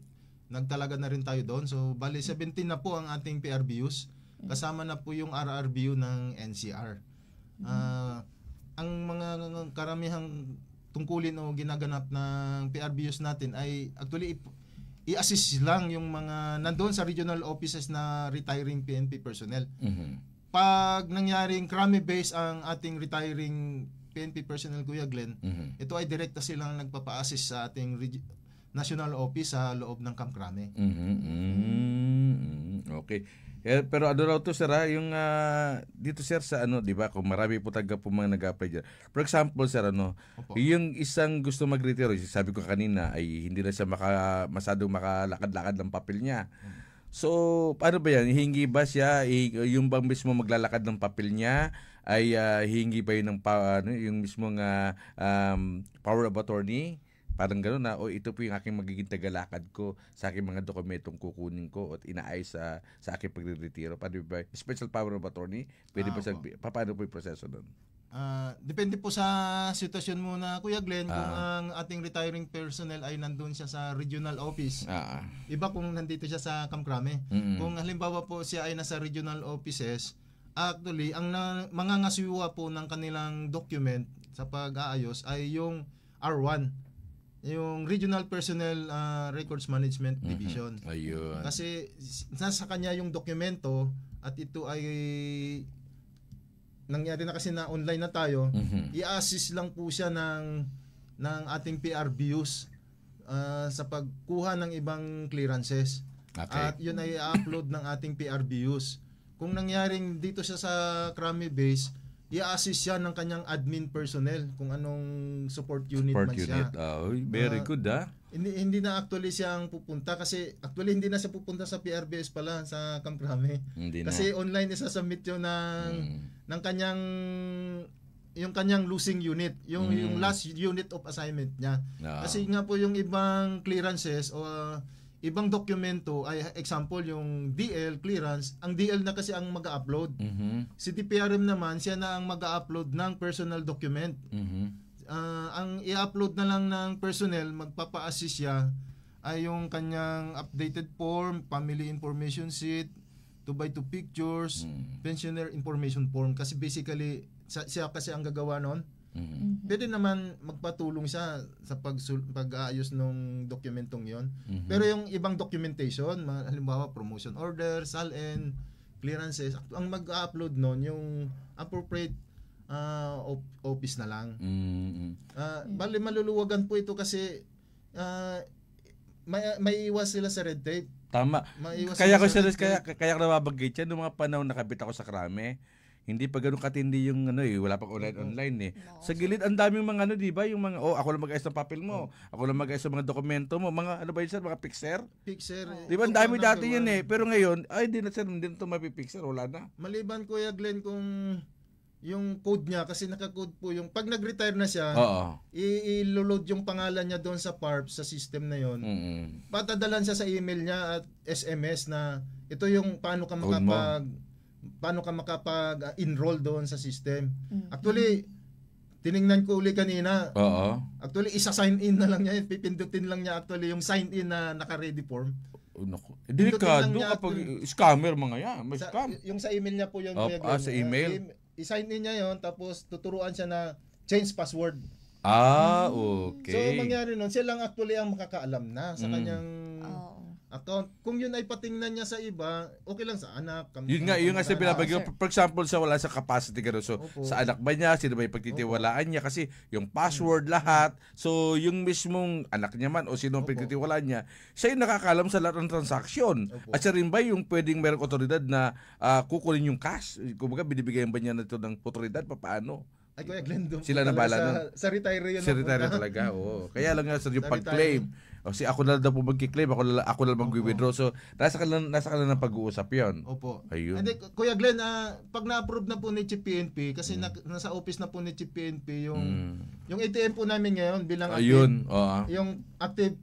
nagtalaga na rin tayo doon. So, bali 17 na po ang ating PRBUs. Kasama na po yung RRBU ng NCR. Ang mga karamihang tungkulin o ginaganap ng PRBUs natin ay actually i-assist lang yung mga nandoon sa regional offices na retiring PNP personnel. Pag nangyaring krami base ang ating retiring PNP personnel, Kuya Glenn, ito ay direkta silang nagpapa-assist sa ating national office sa loob ng Camp Krame. Okay. Pero ano raw to, sir, yung dito, sir, sa ano, di ba, kung marami po taga po mga nag-apply dyan. For example, sir, yung isang gusto mag-retiro, sabi ko kanina, ay hindi na siya masadong makalakad-lakad ng papel niya. So, paano ba yan? Hingi ba siya, yung bang mismo maglalakad ng papel niya, ay hingi ba yun ng yung mismong power of attorney? Parang gano'n na, ito po yung aking magiging tagalakad ko sa aking mga dokumentong kukunin ko at inaayos sa aking pagre-retiro. Paano ba? Special power of attorney? Pwede ba paano po yung proseso doon? Depende po sa sitwasyon mo na, Kuya Glenn, kung ang ating retiring personnel ay nandun siya sa regional office. Iba kung nandito siya sa Camp Krame. Kung halimbawa po siya ay nasa regional offices, actually, ang mangangasiwa po ng kanilang document sa pag-aayos ay yung R1. Yung Regional Personnel Records Management Division. Ayun. Kasi nasa kanya yung dokumento at ito ay nangyari na kasi na online na tayo. I-assist lang po siya ng ating PRBUs sa pagkuha ng ibang clearances. Okay. At yun ay i-upload ng ating PRBUs. Kung nangyaring dito siya sa Krame Base, i-assist siya ng kanyang admin personnel kung anong support unit man siya. Very good, Hindi na actually siyang pupunta kasi actually hindi na siya pupunta sa PRBS pala sa Camp Krame. Kasi online isa-submit yun ng kanyang yung kanyang losing unit, yung last unit of assignment niya. Kasi nga po yung ibang clearances o ibang dokumento ay example yung DL clearance, ang DL na kasi ang mag-upload. Si TPRM naman siya na ang mag-upload ng personal document. Ang i-upload na lang ng personnel, magpapa-assist siya ay yung kanyang updated form, family information sheet, 2x2 pictures, pensioner information form kasi basically siya kasi ang gagawa noon. Pwede naman magpatulong siya sa pag-aayos ng dokumentong yon. Pero yung ibang documentation, halimbawa promotion order, SALN, clearances, ang mag-upload nun yung appropriate office na lang. Bali maluluwagan po ito kasi may iwas sila sa red tape. Tama. Kaya ko nababanggit yan, noong mga panahon nakabit ako sa Krame. Hindi pa ganoon katindi yung wala pang online Sa gilid ang daming mga di ba, yung mga ako lang mag-ayos ng papel mo, ako lang mag-ayos ng mga dokumento mo, mga ba yun sir, mga pixer. Di ba ang dami dati yun pero ngayon ay hindi na to mapipixer, wala na. Maliban Kuya Glenn kung yung code niya kasi naka-code po yung pag nag-retire na siya, i-load yung pangalan niya doon sa PARP sa system na yon. Patadalan siya sa email niya at SMS na ito yung paano ka makapag-enroll doon sa system. Actually, tiningnan ko uli kanina. Actually, isa-sign in na lang niya. Pipindutin lang niya actually yung sign in na naka-ready form. Delikado kapag scammer mga yan. May scam. Yung sa email niya po yung sa email? I-sign in niya yon tapos tuturuan siya na change password. Okay. So, mangyari nun, siya lang actually ang makakaalam na sa kanyang account. Kung yun ay patingnan niya sa iba, okay lang sa anak. Yun nga siya binabagyo. For example, wala sa capacity gano'n. So, sa anak ba niya, sino ba yung pagtitiwalaan niya? Kasi yung password lahat. So, yung mismong anak niya man o sino ang pagtitiwalaan niya, siya yung nakakalam sa lahat ng transaksyon. At siya rin ba yung pwedeng merong otoridad na kukunin yung cash? Kumbaga, binibigyan ba niya na ito ng otoridad? Paano? Ay, Kuya Glenn, sila na bala nun. Sa retiree yun. Sa retiree talaga, oo. Kaya lang nga, yung pag-claim. Kasi ako na daw po mag-claim, ako na mag-withdraw. So, nasa kanila ng pag-uusap yun. Opo. Ayun. Hindi, Kuya Glenn, pag na-approve na po ni Chief PNP, kasi nasa office na po ni Chief PNP, yung ATM po namin ngayon bilang active, yung active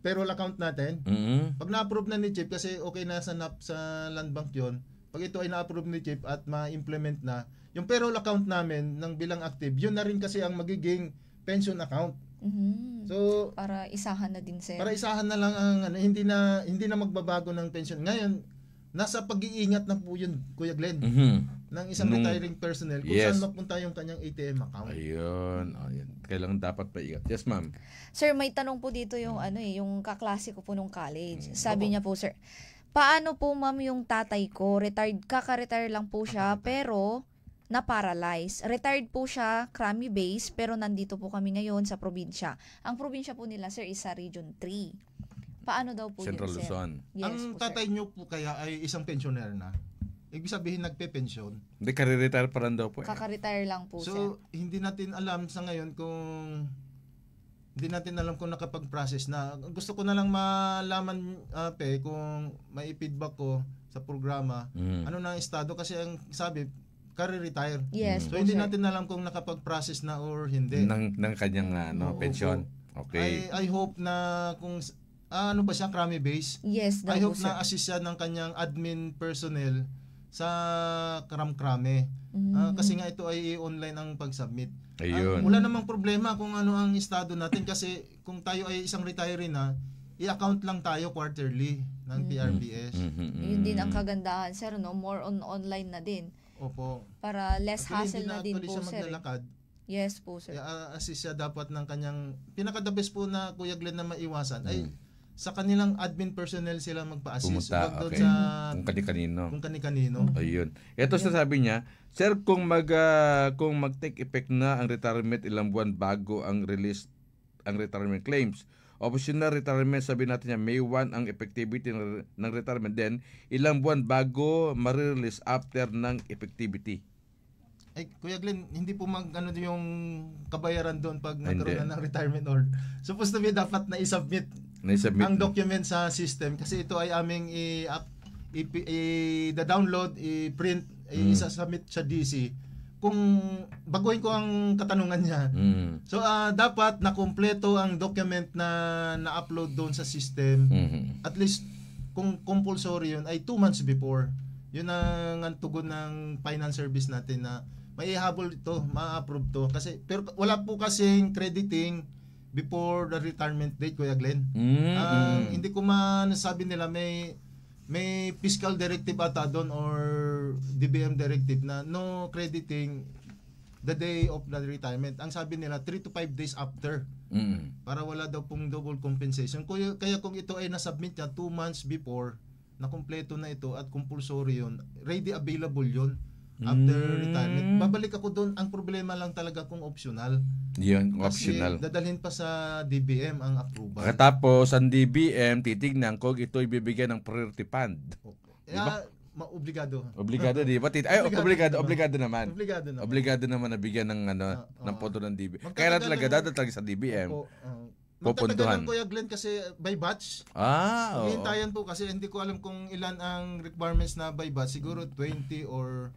payroll account natin, pag na-approve na ni Chief, kasi okay na sa land bank yun, pag ito ay na-approve ni Chief at ma-implement na, yung payroll account namin ng bilang active, yun na rin kasi ang magiging pension account. So para isahan na din sir. Para isahan na lang ang hindi na magbabago ng pension. Ngayon, nasa pag-iingat na po yun, Kuya Glenn. Ng isang retiring personnel kung saan mapunta yung kanyang ATM account. Ayun. kailangan dapat paingat. Yes, ma'am. Sir, may tanong po dito yung yung kaklase ko po nung college. Sabi niya po, sir, paano po ma'am yung tatay ko? Kaka-retire lang po siya, pero na-paralyze. Retired po siya, Krami Base, pero nandito po kami ngayon sa probinsya. Ang probinsya po nila, sir, is sa Region 3. Paano daw po Central yun, sir? Luzon. Yes, Ang po, tatay nyo po kaya ay isang pensioner na. Ibig sabihin nagpe-pensyon. Hindi, kare-retire pa rin daw po. Kaka-retire lang po, sir. So, hindi natin alam sa ngayon kung nakapag-process na. Gusto ko na lang malaman, kung may feedback ko sa programa, ano na ang estado, kasi ang sabi, kare-retire. Yes, so, hindi natin alam kung nakapag-process na or hindi. Ng kanyang pensyon. Okay. I hope na kung ano ba siya, Krami Base? Yes, I hope po, na assist siya ng kanyang admin personnel sa Krame. Kasi nga ito ay online ang pag-submit. Ayun. Wala namang problema kung ano ang estado natin kasi kung tayo ay isang retiree na, i-account lang tayo quarterly ng PRBS. Yun din ang kagandahan, sir, no? More on online na din. Opo. Para less hassle na din po, siya sir. maglalakad. Yes po, sir. Assist siya dapat ng kanyang, pinaka-the best po na Kuya Glenn na maiwasan ay sa kanilang admin personnel sila magpa-assist. Pumunta, okay. Kung kani-kanino. Kung kani-kanino. Ayun. Ito sabi niya, sir, kung mag-take effect na ang retirement ilang buwan bago ang release ang retirement claims. Optional retirement, sabi natin niya, May 1 ang effectivity ng retirement, then ilang buwan bago ma-release after ng effectivity. Ay, Kuya Glenn, hindi po yung kabayaran doon pag nagkaroon na ng retirement order. Supposed to be dapat na i-submit ang document sa system kasi ito ay aming i-download, i-print, i-submit sa DC. Kung baguhin ko ang katanungan niya. So dapat na kumpleto ang document na na-upload doon sa system. At least kung compulsory yun ay 2 months before. Yun ang tugon ng finance service natin na may ihabol ito, ma-approve to. Kasi pero wala po kasing crediting before the retirement date, Kuya Glenn. Hindi ko masabi nila may fiscal directive ata doon or DBM directive na no crediting the day of the retirement. Ang sabi nila 3 to 5 days after. Para wala daw pong double compensation. Kaya kung ito ay nasubmit niya 2 months before, na kumpleto na ito at compulsory yun, ready available yun after retirement. Babalik ako doon. Ang problema lang talaga kung optional. Yun, optional. Kasi dadalhin pa sa DBM ang approval. Tapos ang DBM titignan kung ito ibibigyan ng priority fund. Diba? Obligado. Obligado, di ba? Obligado naman. Obligado naman. Obligado naman na bigyan ng ng pondo ng DBM. Kaya talaga talaga sa DBM. Magtatagalan Kuya Glenn kasi by batch. Hintayan po kasi hindi ko alam kung ilan ang requirements na by batch. Siguro 20 or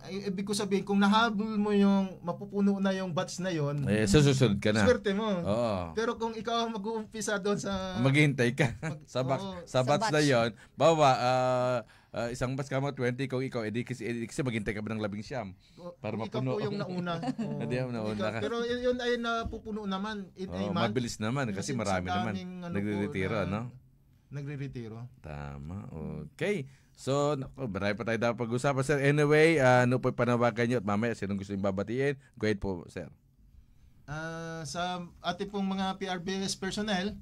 ibig ko sabihin kung nahabol mo yung mapupuno na yung batch na yon, susunod ka na. Swerte mo. Oo. Pero kung ikaw ang mag-uumpisa doon sa maghihintay ka sa batch na yon, bawa isang batch ka mo 20, kung ikaw edi kasi maghintay ka ba ng 19 para mapuno. Ikaw po yung nauna. Pero yun ay napupuno naman in a month. Mabilis naman kasi marami naman nagre-retiro, no? Nagre-retiro. Tama. Okay. So, marami pa tayo dapat pag-usapan, sir. Anyway, ano po panawagan nyo at mamaya sinong gusto yung babatiin? Go ahead po, sir. Sa ating pong mga PRBS personnel,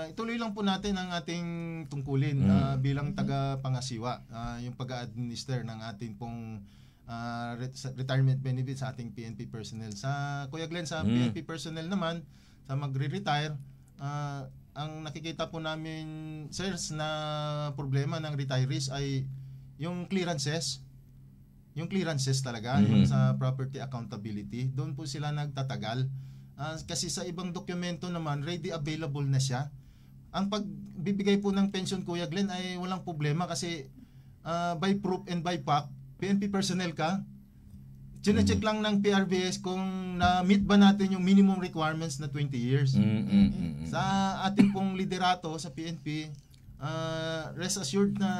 ituloy lang po natin ang ating tungkulin bilang taga-pangasiwa, yung pag-administer ng ating pong retirement benefits sa ating PNP personnel. Sa Kuya Glenn, sa PNP personnel naman, sa magre-retire, ang nakikita po namin, sirs, na problema ng retirees ay yung clearances. Yung clearances talaga, yung sa property accountability. Doon po sila nagtatagal. Kasi sa ibang dokumento naman, ready available na siya. Ang pagbibigay po ng pension, Kuya Glenn, ay walang problema kasi by proof and by fact, PNP personnel ka, chine-check lang ng PRBS kung na-meet ba natin yung minimum requirements na 20 years. Sa ating pong liderato sa PNP, rest assured na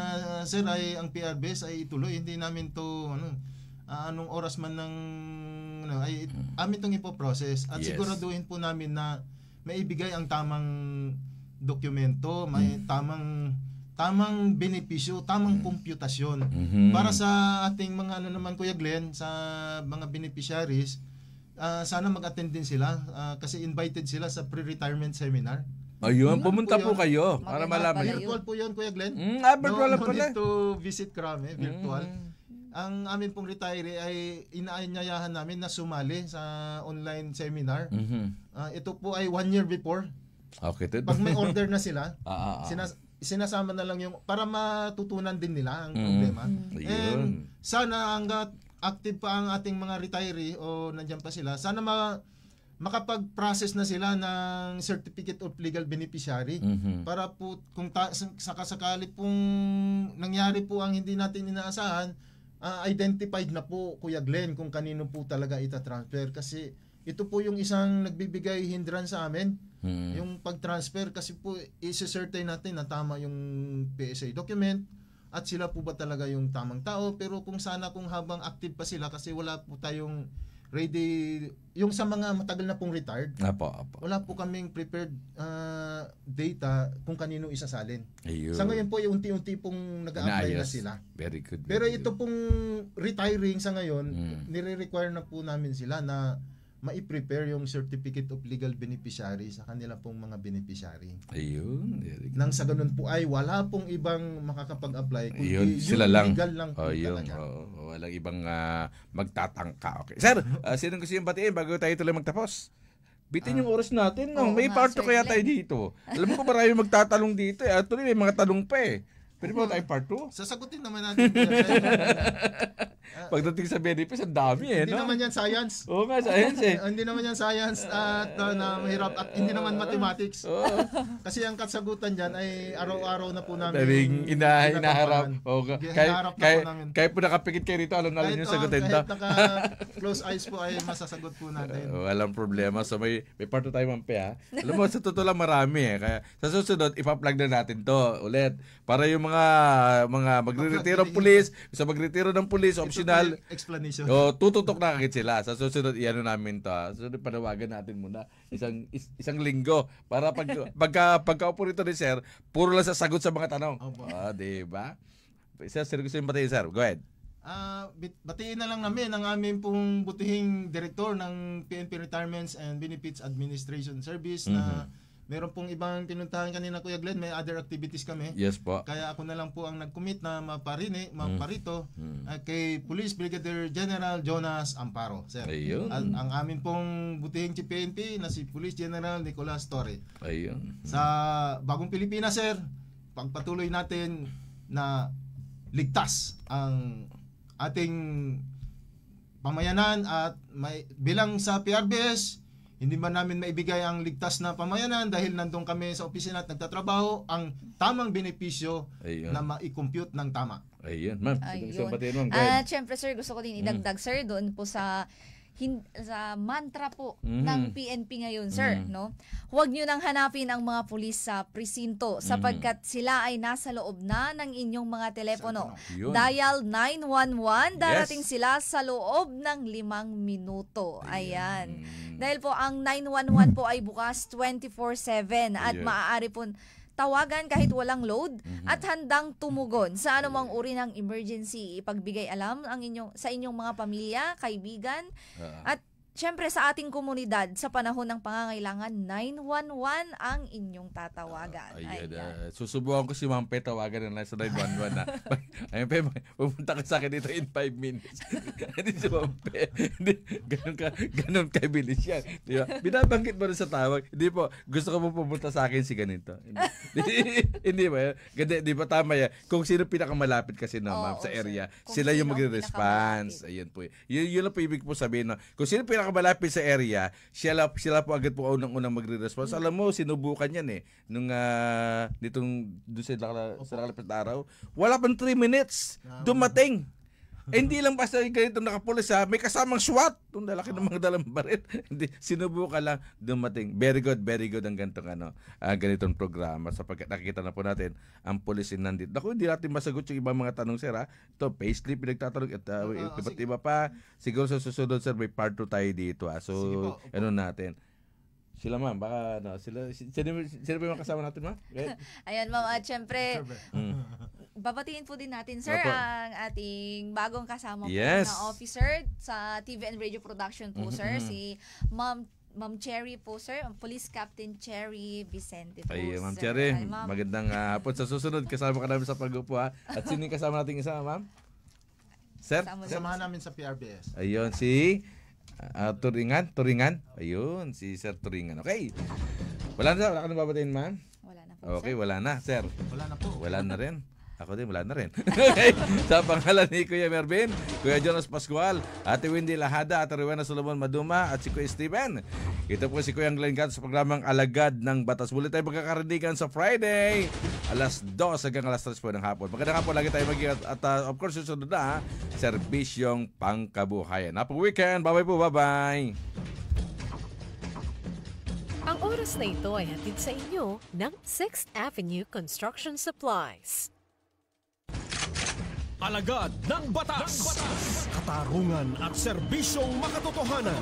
sir ay ang PRBS ay ituloy. Hindi namin to anong oras man ng ay amin tong ipo-process at siguraduhin po namin na maibigay ang tamang dokumento, may tamang benepisyo, tamang komputasyon para sa ating mga naman Kuya Glenn, sa mga beneficiaries, sana mag-attend din sila kasi invited sila sa pre-retirement seminar. Ayun, pumunta po kayo para malaman. Virtual po yun, Kuya Glenn. Virtual no pala. need to visit Krame, virtual. Ang amin pong retiree ay inaanyayahan namin na sumali sa online seminar. Ito po ay 1 year before. Okay. Pag may order na sila, sinasama na lang yung para matutunan din nila ang problema. And sana hanggat active pa ang ating mga retiree o nandiyan pa sila, sana makapag-process na sila ng Certificate of Legal Beneficiary para po kung sakasakali pong nangyari po ang hindi natin inaasahan, identified na po, Kuya Glenn, kung kanino po talaga ita-transfer kasi ito po yung isang nagbibigay hindrance sa amin, yung pag-transfer kasi po i-certain natin na tama yung PSA document at sila po ba talaga yung tamang tao, pero kung habang active pa sila kasi wala po tayong ready, yung sa mga matagal na pong retired, wala po kaming prepared data kung kanino isasalin. Sa ngayon po, yung unti-unti pong nag-a-apply na sila. Very good. Pero ito pong retiring sa ngayon, nire-require na po namin sila na ma-prepare yung Certificate of Legal Beneficiary sa kanila pong mga beneficiary. Ayun. Nang sa ganun po ay wala pong ibang makakapag-apply kundi sila yung lang. legal lang po talaga. Walang ibang magtatangka. Okay. Sir, sinong gusto yung batiin bago tayo tuloy magtapos? Bitin yung oras natin. No? May part 2 kaya tayo dito. Alam ko marami magtatanong dito. Actually, may mga tanong pa eh. Pwede ba tayo part 2? Sasagutin naman natin. Pagdating sa benefits, ang dami eh. Hindi naman yan science. Oo nga, science eh. Hindi naman yan science at na mahirap at hindi naman mathematics. Kasi ang kasagutan dyan ay araw-araw na po namin inaharap. Kahit po nakapikit kayo rito, alam namin yung sagutin. Kahit naka-close eyes po ay masasagot po natin. Walang problema. So may part 2 tayo mampi ha. Alam mo, sa totoo lang marami eh. Kaya sa susunod, ipa-plug na natin to ulit. Para yung mga magre-retiro ng pulis, sa magre-retiro ng pulis, optional. Explanation. Tututok na agad sila. Sa susunod, iano namin to. Susunod, panawagan natin muna. Isang linggo. Para pagka-upo rito ni Sir, puro lang sasagot sa mga tanong. Diba? Sir, gusto yung batiin, Sir. Go ahead. Batiin na lang namin ang aming pong butihing direktor ng PNP Retirements and Benefits Administration Service na meron pong ibang pinuntahan kanina, Kuya Glenn, may other activities kami. Yes po. Kaya ako na lang po ang nag-commit na maparito kay Police Brigadier General Jonas Amparo, Sir. Ayun. Ang amin pong butihing Chief PNP na si Police General Nicolas Torre. Ayun. Sa Bagong Pilipinas, Sir, pagpatuloy natin na ligtas ang ating pamayanan at bilang sa PRBS, hindi man namin maibigay ang ligtas na pamayanan dahil nandun kami sa opisina at nagtatrabaho ang tamang benepisyo na ma-compute ng tama. Ayun, ma'am. At syempre, sir, gusto ko din idagdag, sir, doon po sa mantra po ng PNP ngayon, sir, no? Huwag niyo nang hanapin ang mga pulis sa presinto sapagkat sila ay nasa loob na ng inyong mga telepono. Dial 911, darating sila sa loob ng 5 minuto. Ayan. Dahil po ang 911 po ay bukas 24/7 at maaari po tawagan kahit walang load at handang tumugon sa anumang uri ng emergency. Ipagbigay alam sa inyong mga pamilya, kaibigan, at syempre sa ating komunidad sa panahon ng pangangailangan, 911 ang inyong tatawagan. Susubukan ko si Ma'am Pe, tawagan na lang sa 911 na. Ayun Pe, pumunta ka sa akin dito in 5 minutes. Hindi si Ma'am Pe. Ganun kabilis yan. Diba? Binabanggit mo rin sa tawag. Hindi po, gusto ko po pumunta sa akin si ganito. Hindi ba? Di ba tama yan? Kung sino pinakamalapit kasi na ma'am sa area, sila yung magre-response. Ayun po. Yun lang po ibig po sabihin. No? Kung sino pinakamalapit sa area, sila po agad po unang response. Alam mo, sinubukan yan eh. Nung doon sa nakalapit na araw, wala pang 3 minutes. Dumating. Hindi lang basta ganito nakapulis may kasamang SWAT. Itong lalaki ng mga dalang barit. Hindi, sinubukan lang, dumating. Very good ang ganitong programa sapagkat nakikita na po natin ang pulis nandito. Naku, hindi natin masagot yung ibang mga tanong, sir. Ito, payslip, pinagtatanong at iba't iba pa. Siguro sa susunod, sir, may part 2 tayo dito. So, natin. Sila ma'am, baka sino ba yung kasama natin, ma'am? Ayan ma'am, at syempre babatiin po din natin, sir, Opo. ang ating bagong kasama po Yes. na officer sa TV and Radio Production po, sir, si Ma'am Cherry po, sir. Police Captain Cherry Vicente po, Ay, Ma'am sir. Cherry, Ay, ma'am. magandang hapon. Sa susunod, kasama ka namin sa pag-upo, ha? At sino yung kasama nating isa, ma'am? Sir? Samahan namin sa PRBS. Ayun, si Turingan. Ayun, si Sir Turingan. Okay. Wala ka na babatiin, ma'am? Wala na po, Okay, wala na, sir. Wala na po. Wala na rin. Ako din, wala na rin. Okay. Sa pangalan ni Kuya Mervin, Kuya Jonas Pascual, Ate Wendy Lahada, Ate Rowena Solomon Maduma, at si Kuya Steven. Ito po si Kuya Glenn Gato sa programang Alagad ng Batas. Muli tayo magkakarinigan sa Friday, alas 2 hanggang alas 3 po ng hapon. Magandang hapon lagi tayo mag at of course, susunod na, serbisyong pangkabuhayan. Happy weekend. Bye-bye po. Bye-bye. Ang oras na ito ay hatid sa inyo ng 6th Avenue Construction Supplies. Alagad ng batas, katarungan at serbisyong makatotohanan.